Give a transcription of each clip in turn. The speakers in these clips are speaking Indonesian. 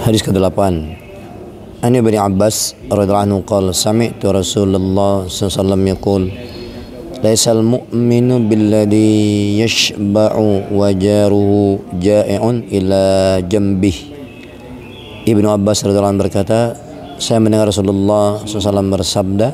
Hadis ke-8. An Ibnu Abbas radhiyallahu anhu qala sami'tu Rasulullah sallallahu alaihi wasallam yaqul laisal mu'minu billadhi yashba'u wa jaruhu ja'i'un ila jambih. Ibnu Abbas radhiyallahu anhu berkata, saya mendengar Rasulullah SAW bersabda,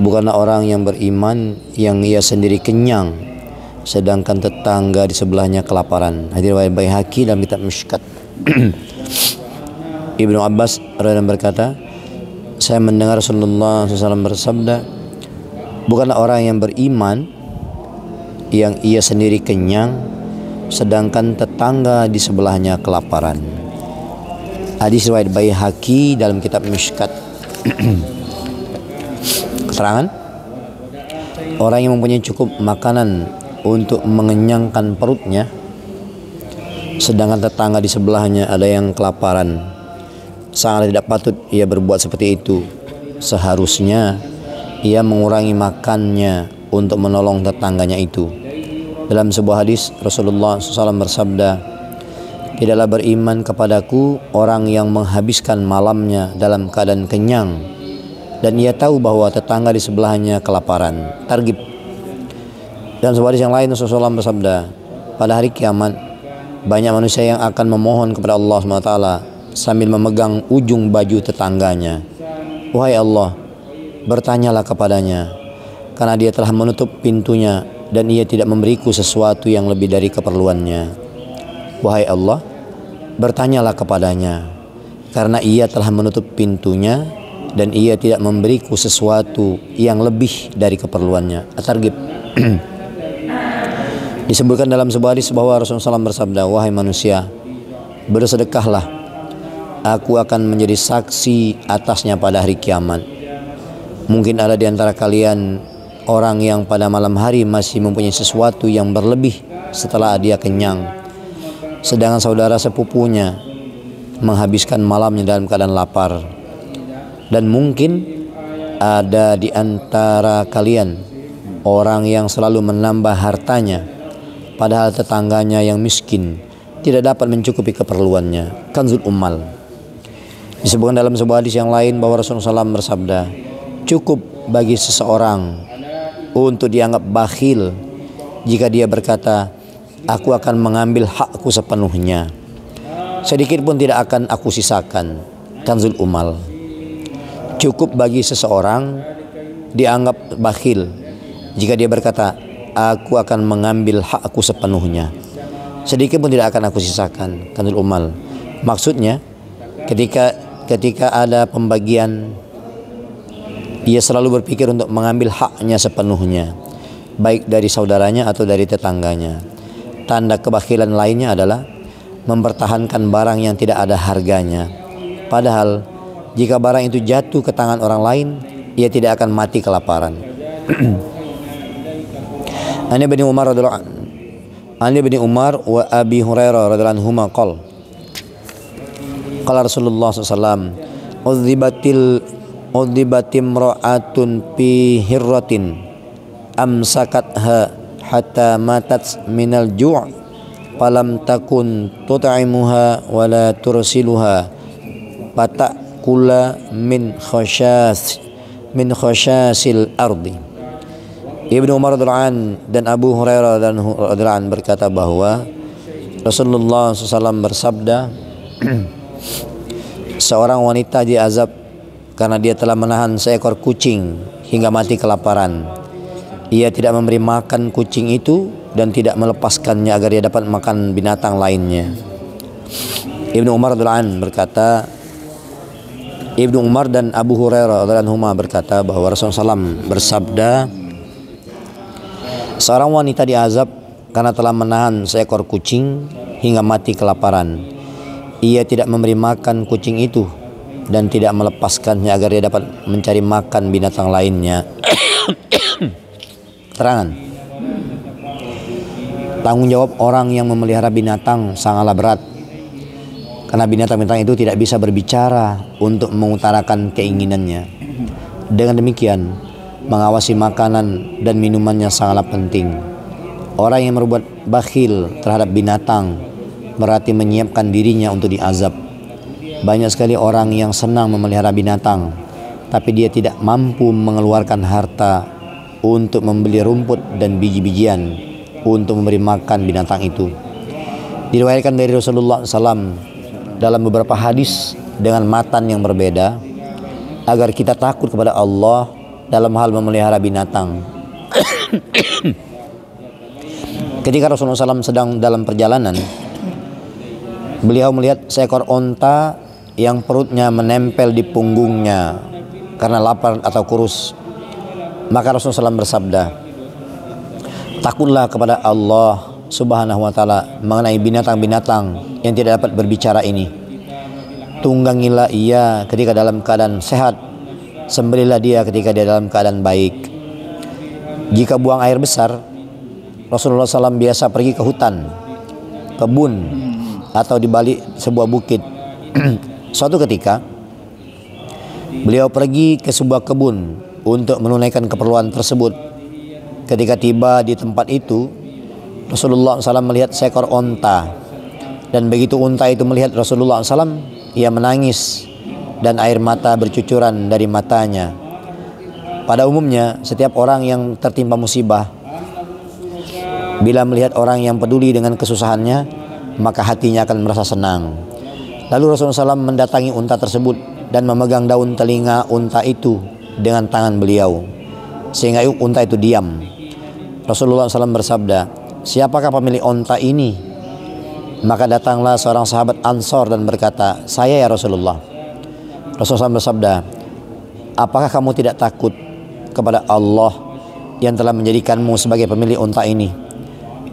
bukanlah orang yang beriman yang ia sendiri kenyang sedangkan tetangga di sebelahnya kelaparan. Hadis riwayat Baihaqi dalam kitab Mishkat. Ibnu Abbas radhiyallahu anhu berkata, saya mendengar Rasulullah SAW bersabda, bukanlah orang yang beriman yang ia sendiri kenyang sedangkan tetangga di sebelahnya kelaparan. Hadis riwayat Baihaqi dalam kitab Mishkat. Keterangan, orang yang mempunyai cukup makanan untuk mengenyangkan perutnya sedangkan tetangga di sebelahnya ada yang kelaparan, sangat tidak patut ia berbuat seperti itu. Seharusnya ia mengurangi makannya untuk menolong tetangganya itu. Dalam sebuah hadis Rasulullah SAW bersabda, tidaklah beriman kepadaku orang yang menghabiskan malamnya dalam keadaan kenyang dan ia tahu bahwa tetangga di sebelahnya kelaparan. Targhib. Dan sebuah hadis yang lain Rasulullah SAW bersabda, pada hari kiamat banyak manusia yang akan memohon kepada Allah SWT sambil memegang ujung baju tetangganya. Wahai Allah, bertanyalah kepadanya, karena dia telah menutup pintunya dan ia tidak memberiku sesuatu yang lebih dari keperluannya. Wahai Allah, bertanyalah kepadanya, karena ia telah menutup pintunya dan ia tidak memberiku sesuatu yang lebih dari keperluannya. At-Targhib. Disebutkan dalam sebuah hadis bahwa Rasulullah SAW bersabda, wahai manusia, bersedekahlah, aku akan menjadi saksi atasnya pada hari kiamat. Mungkin ada di antara kalian orang yang pada malam hari masih mempunyai sesuatu yang berlebih setelah dia kenyang, sedangkan saudara sepupunya menghabiskan malamnya dalam keadaan lapar. Dan mungkin ada di antara kalian orang yang selalu menambah hartanya padahal tetangganya yang miskin tidak dapat mencukupi keperluannya. Kanzul Ummal. Disebutkan dalam sebuah hadis yang lain bahwa Rasulullah SAW bersabda, cukup bagi seseorang untuk dianggap bakhil jika dia berkata, aku akan mengambil hakku sepenuhnya, sedikit pun tidak akan aku sisakan. Kanzul Ummal. Cukup bagi seseorang dianggap bakhil jika dia berkata, aku akan mengambil hakku sepenuhnya, sedikit pun tidak akan aku sisakan. Kanzul Ummal. Maksudnya ketika ada pembagian, ia selalu berpikir untuk mengambil haknya sepenuhnya, baik dari saudaranya atau dari tetangganya. Tanda kebakhilan lainnya adalah mempertahankan barang yang tidak ada harganya, padahal jika barang itu jatuh ke tangan orang lain, ia tidak akan mati kelaparan. An Ibnu Umar wa Abi Hurairah radhiyallahu anhuma qala Rasulullah SAW, udhibatim ra'atun fi hirratin amsakatha hatta matat minal ju' falam takun tut'imuha wala tursiluha fatakula min khasyasil ardi. Ibnu Umar dan Abu Hurairah radhiyallahu berkata bahwa Rasulullah SAW bersabda, seorang wanita diazab karena dia telah menahan seekor kucing hingga mati kelaparan. Ia tidak memberi makan kucing itu dan tidak melepaskannya agar dia dapat makan binatang lainnya. Ibnu Umar berkata, Ibnu Umar dan Abu Hurairah radhiyallahu berkata bahwa Rasulullah SAW bersabda, seorang wanita diazab karena telah menahan seekor kucing hingga mati kelaparan. Ia tidak memberi makan kucing itu dan tidak melepaskannya agar dia dapat mencari makan binatang lainnya. Keterangan, tanggung jawab orang yang memelihara binatang sangatlah berat, Karena binatang-binatang itu tidak bisa berbicara untuk mengutarakan keinginannya. Dengan demikian, mengawasi makanan dan minumannya sangatlah penting. Orang yang berbuat bakhil terhadap binatang berarti menyiapkan dirinya untuk diazab. Banyak sekali orang yang senang memelihara binatang, tapi dia tidak mampu mengeluarkan harta untuk membeli rumput dan biji-bijian untuk memberi makan binatang itu. Diriwayatkan dari Rasulullah SAW dalam beberapa hadis dengan matan yang berbeda agar kita takut kepada Allah dalam hal memelihara binatang. Ketika Rasulullah SAW sedang dalam perjalanan, beliau melihat seekor onta yang perutnya menempel di punggungnya karena lapar atau kurus. Maka Rasulullah SAW bersabda, takutlah kepada Allah Subhanahu wa ta'ala mengenai binatang-binatang yang tidak dapat berbicara ini. Tunggangilah ia ketika dalam keadaan sehat, sembelihlah dia ketika dia dalam keadaan baik. Jika buang air besar, Rasulullah SAW biasa pergi ke hutan, kebun, atau di balik sebuah bukit. Suatu ketika beliau pergi ke sebuah kebun untuk menunaikan keperluan tersebut. Ketika tiba di tempat itu, Rasulullah SAW melihat seekor onta, dan begitu unta itu melihat Rasulullah SAW, ia menangis dan air mata bercucuran dari matanya. Pada umumnya setiap orang yang tertimpa musibah, bila melihat orang yang peduli dengan kesusahannya, maka hatinya akan merasa senang. Lalu Rasulullah SAW mendatangi unta tersebut dan memegang daun telinga unta itu dengan tangan beliau, sehingga unta itu diam. Rasulullah SAW bersabda, siapakah pemilik onta ini? Maka datanglah seorang sahabat Ansor dan berkata, saya ya Rasulullah. Rasulullah SAW bersabda, apakah kamu tidak takut kepada Allah yang telah menjadikanmu sebagai pemilik onta ini?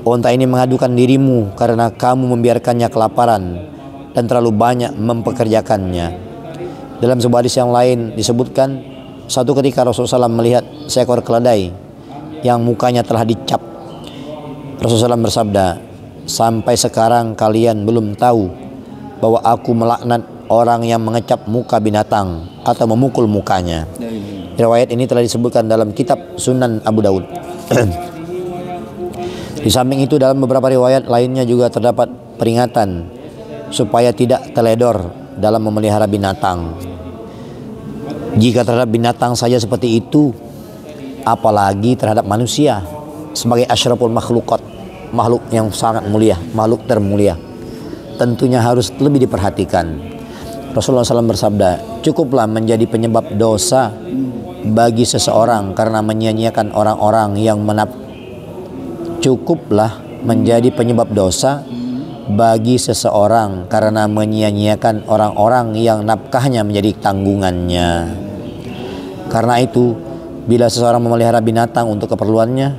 Onta ini mengadukan dirimu karena kamu membiarkannya kelaparan dan terlalu banyak mempekerjakannya. Dalam sebuah hadis yang lain disebutkan, suatu ketika Rasulullah SAW melihat seekor keledai yang mukanya telah dicap. Rasulullah SAW bersabda, sampai sekarang kalian belum tahu bahwa aku melaknat orang yang mengecap muka binatang atau memukul mukanya. Riwayat ini telah disebutkan dalam kitab Sunan Abu Daud. Di samping itu dalam beberapa riwayat lainnya juga terdapat peringatan supaya tidak teledor dalam memelihara binatang. Jika terhadap binatang saja seperti itu, apalagi terhadap manusia sebagai asyraful makhluqat, makhluk yang sangat mulia, makhluk termulia, tentunya harus lebih diperhatikan. Rasulullah SAW bersabda, cukuplah menjadi penyebab dosa bagi seseorang karena menyia-nyiakan orang-orang yang cukuplah menjadi penyebab dosa bagi seseorang karena menyia-nyiakan orang-orang yang nafkahnya menjadi tanggungannya. Karena itu, bila seseorang memelihara binatang untuk keperluannya,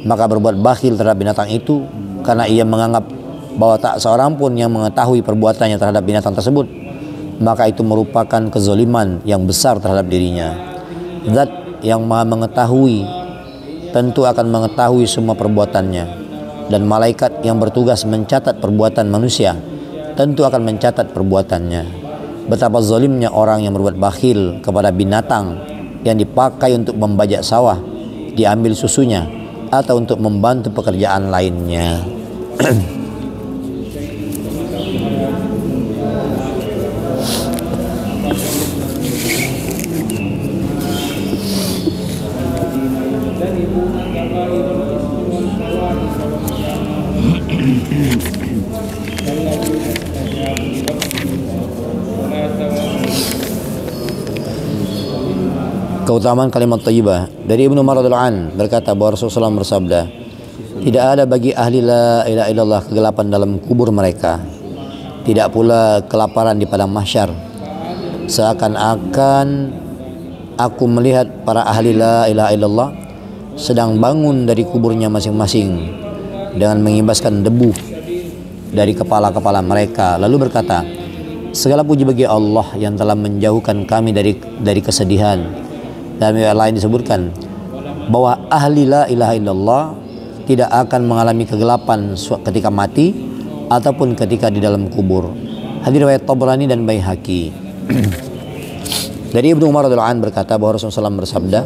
maka berbuat bakhil terhadap binatang itu karena ia menganggap bahwa tak seorang pun yang mengetahui perbuatannya terhadap binatang tersebut, maka itu merupakan kezaliman yang besar terhadap dirinya. Zat yang Maha mengetahui tentu akan mengetahui semua perbuatannya, dan malaikat yang bertugas mencatat perbuatan manusia tentu akan mencatat perbuatannya. Betapa zalimnya orang yang berbuat bakhil kepada binatang yang dipakai untuk membajak sawah, diambil susunya, atau untuk membantu pekerjaan lainnya. Keutamaan kalimat thayyibah. Dari Ibnu Umar radhiyallahu anhu berkata bahwa Rasulullah SAW bersabda, tidak ada bagi ahli la ilaha illallah kegelapan dalam kubur mereka, tidak pula kelaparan di padang mahsyar, seakan-akan aku melihat para ahli la ilaha illallah sedang bangun dari kuburnya masing-masing dengan mengibaskan debu dari kepala-kepala mereka, lalu berkata, segala puji bagi Allah yang telah menjauhkan kami dari kesedihan. Dalam ayat lain disebutkan bahwa ahli la ilaha illallah tidak akan mengalami kegelapan ketika mati ataupun ketika di dalam kubur. Hadis riwayat Tabrani dan Baihaqi. Dari Ibnu Umar radhiyallahu anhu berkata bahwa Rasulullah SAW bersabda,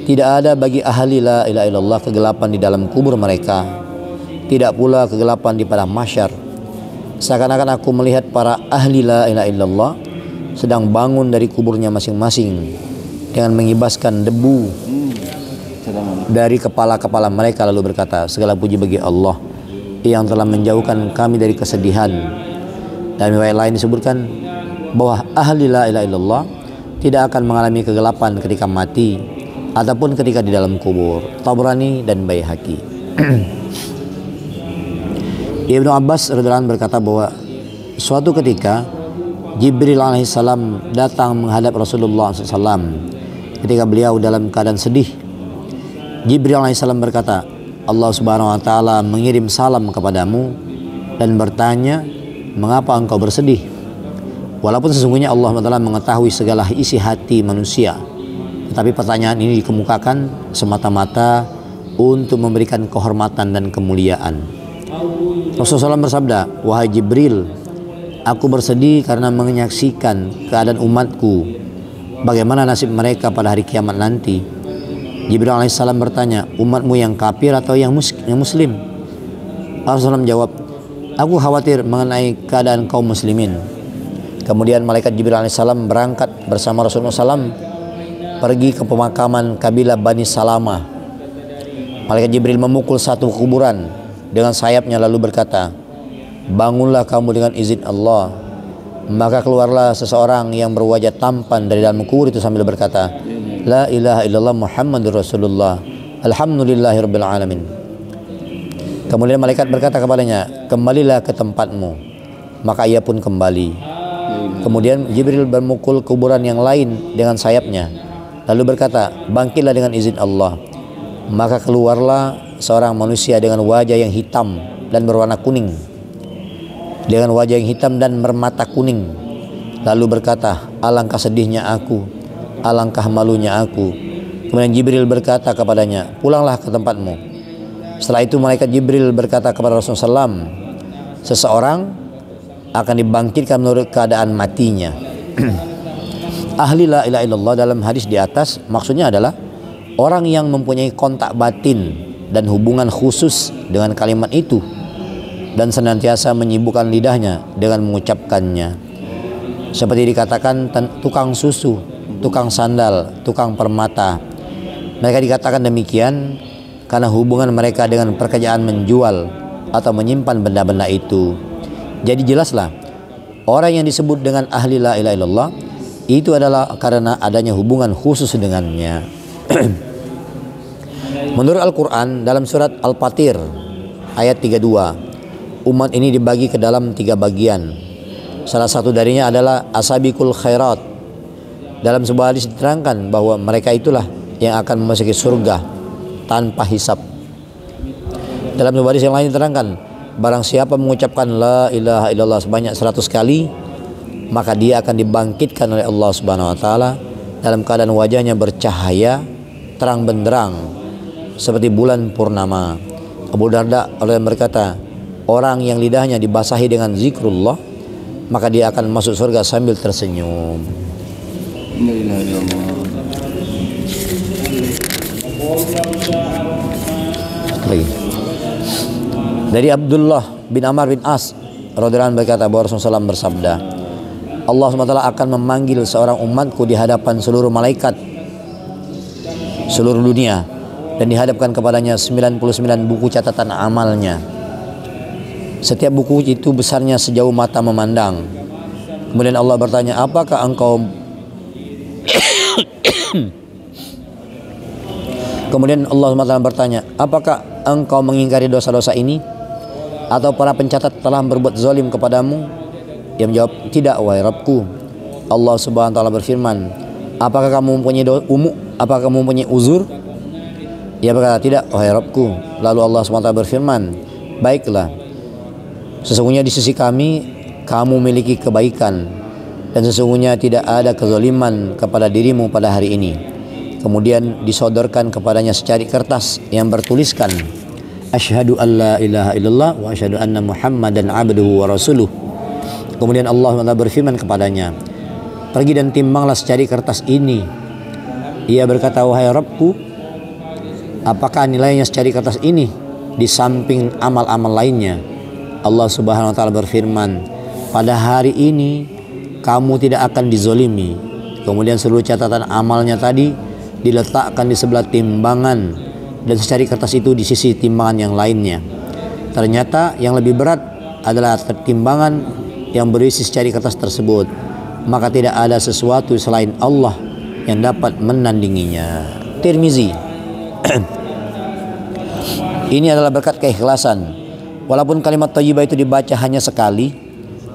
tidak ada bagi ahli la ilaha illallah kegelapan di dalam kubur mereka, tidak pula kegelapan di padang mahsyar. Seakan-akan aku melihat para ahli la ilaha illallah sedang bangun dari kuburnya masing-masing dengan mengibaskan debu dari kepala-kepala mereka, lalu berkata, segala puji bagi Allah yang telah menjauhkan kami dari kesedihan. Dan riwayat lain disebutkan bahwa ahli la ilaha illallah tidak akan mengalami kegelapan ketika mati ataupun ketika di dalam kubur. Tabrani dan Baihaqi. Ibnu Abbas radhiyallahu anhu berkata bahwa suatu ketika Jibril alaihissalam datang menghadap Rasulullah SAW ketika beliau dalam keadaan sedih. Jibril alaihissalam berkata, Allah subhanahu wa ta'ala mengirim salam kepadamu dan bertanya, mengapa engkau bersedih? Walaupun sesungguhnya Allah SWT mengetahui segala isi hati manusia, tetapi pertanyaan ini dikemukakan semata-mata untuk memberikan kehormatan dan kemuliaan. Rasulullah SAW bersabda, wahai Jibril, aku bersedih karena menyaksikan keadaan umatku, bagaimana nasib mereka pada hari kiamat nanti. Jibril alaihissalam bertanya, umatmu yang kafir atau yang muslim? Rasulullah menjawab, aku khawatir mengenai keadaan kaum muslimin. Kemudian malaikat Jibril alaihissalam berangkat bersama Rasulullah SAW pergi ke pemakaman kabilah Bani Salamah. Malaikat Jibril memukul satu kuburan dengan sayapnya lalu berkata, bangunlah kamu dengan izin Allah. Maka keluarlah seseorang yang berwajah tampan dari dalam kubur itu sambil berkata, la ilaha illallah Muhammadur Rasulullah, alhamdulillahirabbil alamin. Kemudian malaikat berkata kepadanya, kembalilah ke tempatmu. Maka ia pun kembali. Kemudian Jibril memukul kuburan yang lain dengan sayapnya lalu berkata, bangkitlah dengan izin Allah. Maka keluarlah seorang manusia dengan wajah yang hitam dan berwarna kuning, dengan wajah yang hitam dan bermata kuning, lalu berkata, alangkah sedihnya aku, alangkah malunya aku. Kemudian Jibril berkata kepadanya, pulanglah ke tempatmu. Setelah itu malaikat Jibril berkata kepada Rasulullah SAW, seseorang akan dibangkitkan menurut keadaan matinya. Ahli la ilaha illallah dalam hadis di atas maksudnya adalah orang yang mempunyai kontak batin dan hubungan khusus dengan kalimat itu dan senantiasa menyibukkan lidahnya dengan mengucapkannya. Seperti dikatakan tukang susu, tukang sandal, tukang permata. Mereka dikatakan demikian karena hubungan mereka dengan pekerjaan menjual atau menyimpan benda-benda itu. Jadi jelaslah, orang yang disebut dengan ahli la ilaha illallah itu adalah karena adanya hubungan khusus dengannya. Menurut Al-Quran dalam surat Al-Fatir ayat 32, umat ini dibagi ke dalam 3 bagian. Salah satu darinya adalah asabikul khairat. Dalam sebuah hadis diterangkan bahwa mereka itulah yang akan memasuki surga tanpa hisab. Dalam sebuah hadis yang lain diterangkan, barang siapa mengucapkan la ilaha illallah sebanyak 100 kali, maka dia akan dibangkitkan oleh Allah Subhanahu wa taala dalam keadaan wajahnya bercahaya terang benderang seperti bulan purnama. Abu Darda berkata, orang yang lidahnya dibasahi dengan zikrullah, maka dia akan masuk surga sambil tersenyum. Lagi. Dari Abdullah bin Amr bin As radhiyallahu anhu berkata bahwa Rasulullah SAW bersabda, Allah SWT akan memanggil seorang umatku di hadapan seluruh malaikat seluruh dunia dan dihadapkan kepadanya 99 buku catatan amalnya. Setiap buku itu besarnya sejauh mata memandang. Kemudian Allah bertanya, apakah engkau Kemudian Allah SWT bertanya, apakah engkau mengingkari dosa-dosa ini? Atau para pencatat telah berbuat zalim kepadamu? Dia menjawab, tidak wahai Rabbku. Allah Subhanahu wa taala berfirman, apakah kamu mempunyai uzur? Dia berkata, tidak wahai Rabbku. Lalu Allah Subhanahu wa taala berfirman, baiklah, sesungguhnya di sisi kami kamu memiliki kebaikan dan sesungguhnya tidak ada kezaliman kepada dirimu pada hari ini. Kemudian disodorkan kepadanya secari kertas yang bertuliskan, asyhadu an la ilaha illallah wa asyhadu anna Muhammadan abduhu wa rasuluh. Kemudian Allah berfirman kepadanya, pergi dan timbanglah secari kertas ini. Ia berkata, wahai Rabbku, apakah nilainya secari kertas ini di samping amal-amal lainnya? Allah Subhanahu wa taala berfirman, pada hari ini kamu tidak akan dizolimi. Kemudian seluruh catatan amalnya tadi diletakkan di sebelah timbangan dan secari kertas itu di sisi timbangan yang lainnya. Ternyata yang lebih berat adalah timbangan yang berisi secari kertas tersebut, maka tidak ada sesuatu selain Allah yang dapat menandinginya. Tirmizi. Ini adalah berkat keikhlasan. Walaupun kalimat thayyibah itu dibaca hanya sekali,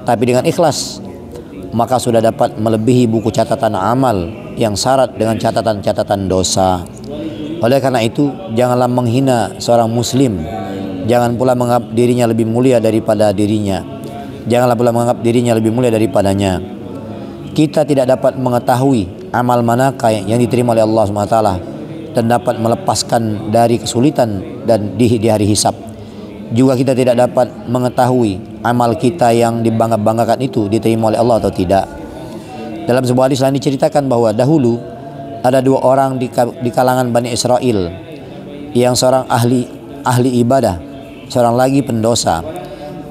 tapi dengan ikhlas, maka sudah dapat melebihi buku catatan amal yang syarat dengan catatan-catatan dosa. Oleh karena itu, janganlah menghina seorang muslim. Jangan pula menganggap dirinya lebih mulia daripada dirinya. Janganlah pula menganggap dirinya lebih mulia daripadanya. Kita tidak dapat mengetahui amal manakah yang diterima oleh Allah SWT dan dapat melepaskan dari kesulitan dan di hari hisab. Juga kita tidak dapat mengetahui amal kita yang dibangga-banggakan itu diterima oleh Allah atau tidak. Dalam sebuah hadis lain diceritakan bahwa dahulu ada dua orang di kalangan Bani Israel, yang seorang ahli ibadah, seorang lagi pendosa.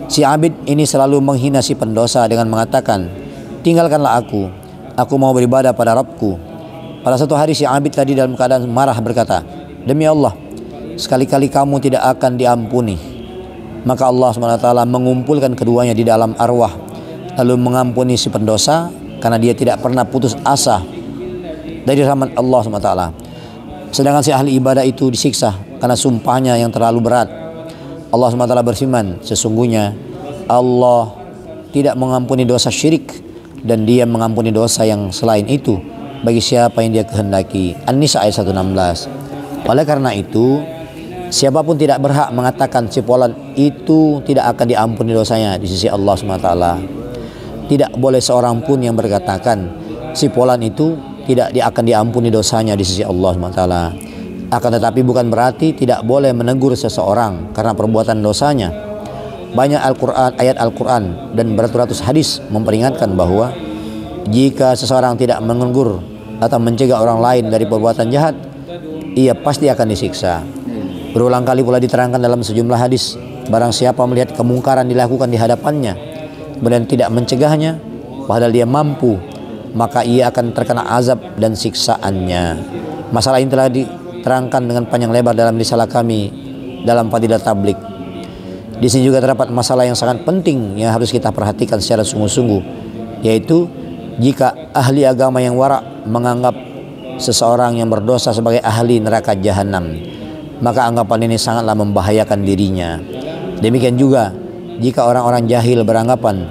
Si abid ini selalu menghina si pendosa dengan mengatakan, tinggalkanlah aku mau beribadah pada Rabbku. Pada satu hari si abid tadi dalam keadaan marah berkata, demi Allah, sekali-kali kamu tidak akan diampuni. Maka Allah SWT mengumpulkan keduanya di dalam arwah, lalu mengampuni si pendosa karena dia tidak pernah putus asa dari rahmat Allah SWT. Sedangkan si ahli ibadah itu disiksa karena sumpahnya yang terlalu berat. Allah SWT berfirman, sesungguhnya Allah tidak mengampuni dosa syirik dan dia mengampuni dosa yang selain itu bagi siapa yang dia kehendaki. An-Nisa ayat 116. Oleh karena itu, siapapun tidak berhak mengatakan si fulan itu tidak akan diampuni dosanya di sisi Allah SWT. Tidak boleh seorang pun yang berkatakan si fulan itu tidak akan diampuni dosanya di sisi Allah SWT. Akan tetapi bukan berarti tidak boleh menegur seseorang karena perbuatan dosanya. Banyak ayat Al-Quran dan beratus-ratus hadis memperingatkan bahwa jika seseorang tidak menegur atau mencegah orang lain dari perbuatan jahat, ia pasti akan disiksa. Berulang kali pula diterangkan dalam sejumlah hadis, barang siapa melihat kemungkaran dilakukan di hadapannya kemudian tidak mencegahnya padahal dia mampu, maka ia akan terkena azab dan siksaannya. Masalah ini telah diterangkan dengan panjang lebar dalam risalah kami dalam Fadilah Tablik. Di sini juga terdapat masalah yang sangat penting yang harus kita perhatikan secara sungguh-sungguh, yaitu jika ahli agama yang wara' menganggap seseorang yang berdosa sebagai ahli neraka jahanam, maka anggapan ini sangatlah membahayakan dirinya. Demikian juga jika orang-orang jahil beranggapan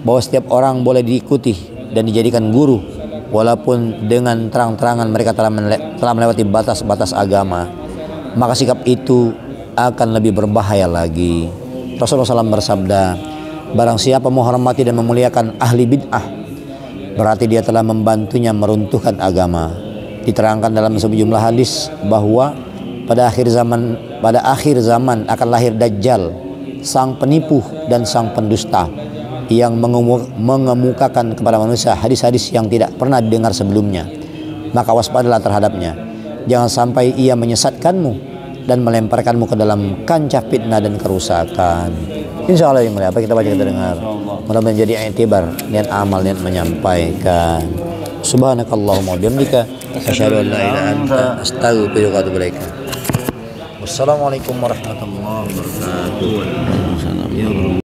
bahwa setiap orang boleh diikuti dan dijadikan guru, walaupun dengan terang-terangan mereka telah melewati batas-batas agama, maka sikap itu akan lebih berbahaya lagi. Rasulullah SAW bersabda, barang siapa menghormati dan memuliakan ahli bid'ah, berarti dia telah membantunya meruntuhkan agama. Diterangkan dalam sejumlah hadis bahwa pada akhir zaman akan lahir Dajjal, sang penipu dan sang pendusta yang mengemukakan kepada manusia hadis-hadis yang tidak pernah didengar sebelumnya. Maka waspadalah terhadapnya. Jangan sampai ia menyesatkanmu dan melemparkanmu ke dalam kancah fitnah dan kerusakan. Insya Allah yang mulia, apa kita baca, kita dengar, mudah-mudahan menjadi i'tibar, niat amal, niat menyampaikan. Subhanakallahumma wa bihamdika asyhadu an la ilaha illa anta astaghfiruka wa atubu ilaik. Wassalamualaikum warahmatullahi wabarakatuh.